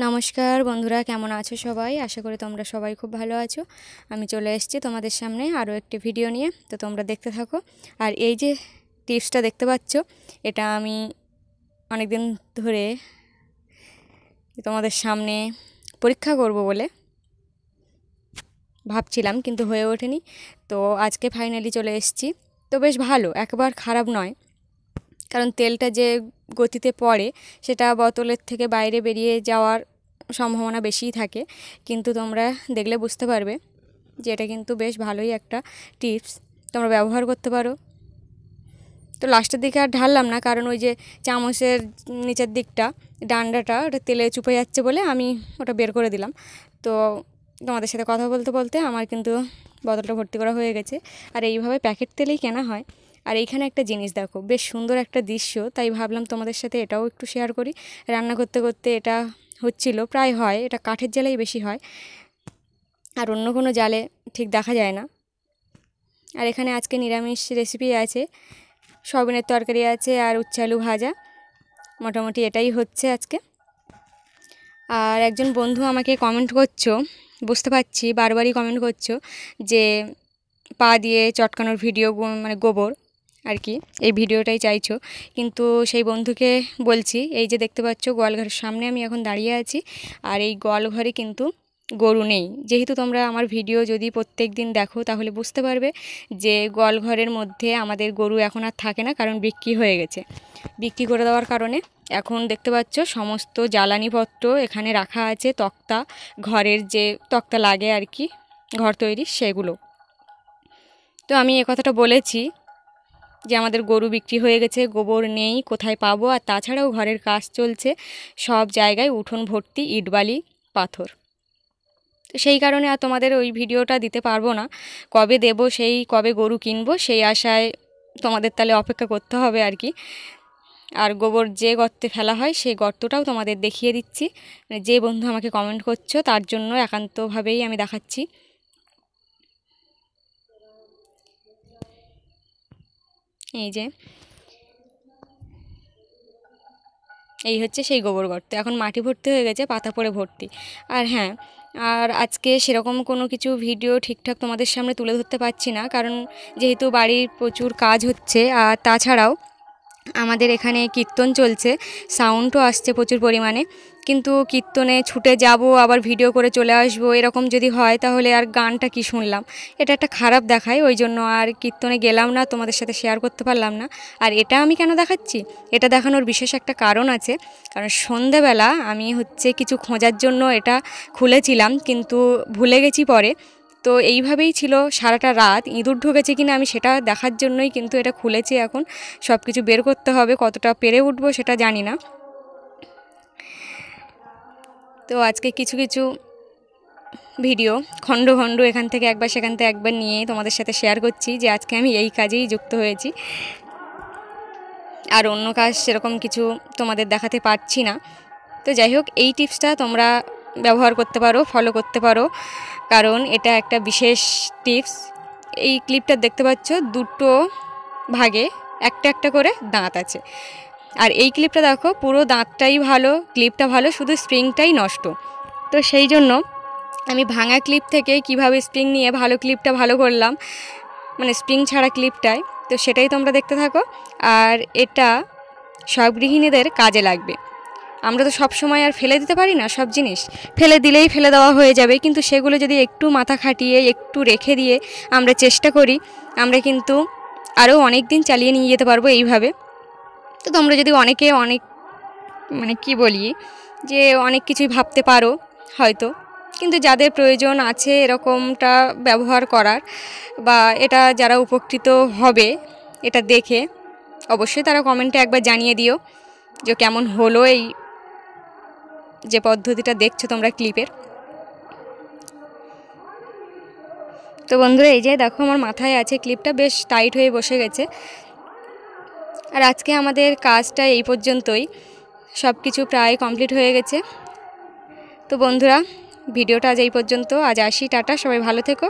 নমস্কার বন্ধুরা, কেমন আছো সবাই? আশা করি তোমরা সবাই খুব ভালো আছো। আমি চলে এসেছি তোমাদের সামনে আরও একটি ভিডিও নিয়ে, তো তোমরা দেখতে থাকো। আর এই যে টিপসটা দেখতে পাচ্ছ, এটা আমি অনেক দিন ধরে তোমাদের সামনে পরীক্ষা করব বলে ভাবছিলাম, কিন্তু হয়ে ওঠেনি। তো আজকে ফাইনালি চলে এসেছি। তো বেশ ভালো, একবার খারাপ নয়, কারণ তেলটা যে গতিতে পড়ে সেটা বোতলের থেকে বাইরে বেরিয়ে যাওয়ার সম্ভাবনা বেশিই থাকে, কিন্তু তোমরা দেখলে বুঝতে পারবে যে এটা কিন্তু বেশ ভালোই একটা টিপস, তোমরা ব্যবহার করতে পারো। তো লাস্টের দিকে আর ঢাললাম না, কারণ ওই যে চামচের নিচের দিকটা ডান্ডাটা ওটা তেলে চুপে যাচ্ছে বলে আমি ওটা বের করে দিলাম। তো তোমাদের সাথে কথা বলতে বলতে আমার কিন্তু বোতলটা ভর্তি করা হয়ে গেছে। আর এইভাবে প্যাকেট তেলেই কেনা হয়। আর এইখানে একটা জিনিস দেখো, বেশ সুন্দর একটা দৃশ্য, তাই ভাবলাম তোমাদের সাথে এটাও একটু শেয়ার করি। রান্না করতে করতে এটা হচ্ছিল, প্রায় হয়, এটা কাঠের জালেই বেশি হয়, আর অন্য কোনো জালে ঠিক দেখা যায় না। আর এখানে আজকে নিরামিষ রেসিপি আছে, সয়াবিনের তরকারি আছে আর উচ্ছে আলু ভাজা, মোটামুটি এটাই হচ্ছে আজকে। আর একজন বন্ধু আমাকে কমেন্ট করছো, বুঝতে পারছি বারবারই কমেন্ট করছো যে পা দিয়ে চটকানোর ভিডিও, মানে গোবর আর কি, এই ভিডিওটাই চাইছো। কিন্তু সেই বন্ধুকে বলছি, এই যে দেখতে পাচ্ছ গোয়ালঘরের সামনে আমি এখন দাঁড়িয়ে আছি, আর এই গোয়ালঘরে কিন্তু গরু নেই। যেহেতু তোমরা আমার ভিডিও যদি প্রত্যেক দিন দেখো তাহলে বুঝতে পারবে যে গোয়ালঘরের মধ্যে আমাদের গরু এখন আর থাকে না, কারণ বিক্রি হয়ে গেছে। বিক্রি করে দেওয়ার কারণে এখন দেখতে পাচ্ছ সমস্ত জ্বালানিপত্র এখানে রাখা আছে, তক্তা, ঘরের যে তক্তা লাগে আর কি ঘর তৈরি, সেগুলো। তো আমি এ কথাটা বলেছি যে আমাদের গরু বিক্রি হয়ে গেছে, গোবর নেই, কোথায় পাবো? আর তাছাড়াও ঘরের কাজ চলছে, সব জায়গায় উঠোন ভর্তি ইট বালি পাথর। তো সেই কারণে আর তোমাদের ওই ভিডিওটা দিতে পারবো না। কবে দেব, সেই কবে গরু কিনবো সেই আশায় তোমাদের তাহলে অপেক্ষা করতে হবে আর কি। আর গোবর যে গর্তে ফেলা হয় সেই গর্তটাও তোমাদের দেখিয়ে দিচ্ছি। মানে যে বন্ধু আমাকে কমেন্ট করছো তার জন্য একান্তভাবেই আমি দেখাচ্ছি। এই যে এই হচ্ছে সেই গোবর গর্ত, এখন মাটি ভর্তি হয়ে গেছে, পাতা পড়ে ভর্তি। আর হ্যাঁ, আর আজকে সেরকম কোনো কিছু ভিডিও ঠিকঠাক তোমাদের সামনে তুলে ধরতে পারছি না, কারণ যেহেতু বাড়ির প্রচুর কাজ হচ্ছে, আর তাছাড়াও আমাদের এখানে কীর্তন চলছে, সাউন্ডও আসছে প্রচুর পরিমাণে। কিন্তু কীর্তনে ছুটে যাব আবার ভিডিও করে চলে আসবো, এরকম যদি হয় তাহলে আর গানটা কি শুনলাম, এটা একটা খারাপ দেখায়। ওই জন্য আর কীর্তনে গেলাম না, তোমাদের সাথে শেয়ার করতে পারলাম না। আর এটা আমি কেন দেখাচ্ছি, এটা দেখানোর বিশেষ একটা কারণ আছে। কারণ সন্ধেবেলা আমি হচ্ছে কিছু খোঁজার জন্য এটা খুলেছিলাম, কিন্তু ভুলে গেছি পরে। তো এইভাবেই ছিল সারাটা রাত, ইঁদুর ঢুকেছে কিনা আমি সেটা দেখার জন্যই কিন্তু এটা খুলেছি। এখন সব কিছু বের করতে হবে, কতটা পেরে উঠবো সেটা জানি না। তো আজকে কিছু কিছু ভিডিও খণ্ড খণ্ড এখান থেকে একবার সেখান থেকে একবার নিয়ে তোমাদের সাথে শেয়ার করছি যে আজকে আমি এই কাজেই যুক্ত হয়েছি। আর অন্য কাজ সেরকম কিছু তোমাদের দেখাতে পারছি না। তো যাই হোক, এই টিপসটা তোমরা ব্যবহার করতে পারো, ফলো করতে পারো, কারণ এটা একটা বিশেষ টিপস। এই ক্লিপটা দেখতে পাচ্ছ, দুটো ভাগে একটা একটা করে দাঁত আছে। আর এই ক্লিপটা দেখো, পুরো দাঁতটাই ভালো, ক্লিপটা ভালো, শুধু স্প্রিংটাই নষ্ট। তো সেই জন্য আমি ভাঙা ক্লিপ থেকে কিভাবে স্প্রিং নিয়ে ভালো ক্লিপটা ভালো করলাম, মানে স্প্রিং ছাড়া ক্লিপটায়, তো সেটাই তোমরা দেখতে থাকো। আর এটা সব গৃহিণীদের কাজে লাগবে। আমরা তো সব সময় আর ফেলে দিতে পারি না, সব জিনিস ফেলে দিলেই ফেলে দেওয়া হয়ে যাবে, কিন্তু সেগুলো যদি একটু মাথা খাটিয়ে একটু রেখে দিয়ে আমরা চেষ্টা করি, আমরা কিন্তু আরও অনেক দিন চালিয়ে নিয়ে যেতে পারবো এইভাবে। তো তোমরা যদি অনেকে অনেক, মানে কি বলি, যে অনেক কিছুই ভাবতে পারো হয়তো, কিন্তু যাদের প্রয়োজন আছে এরকমটা ব্যবহার করার, বা এটা যারা উপকৃত হবে এটা দেখে, অবশ্যই তারা কমেন্টে একবার জানিয়ে দিও যে কেমন হলো এই যে পদ্ধতিটা দেখছো তোমরা ক্লিপের। তো বন্ধুরা, এই যে দেখো আমার মাথায় আছে ক্লিপটা, বেশ টাইট হয়ে বসে গেছে। আর আজকে আমাদের কাজটা এই পর্যন্তই, সব কিছু প্রায় কমপ্লিট হয়ে গেছে। তো বন্ধুরা, ভিডিওটা আজ এই পর্যন্ত, আজ আসি, টাটা, সবাই ভালো থেকো।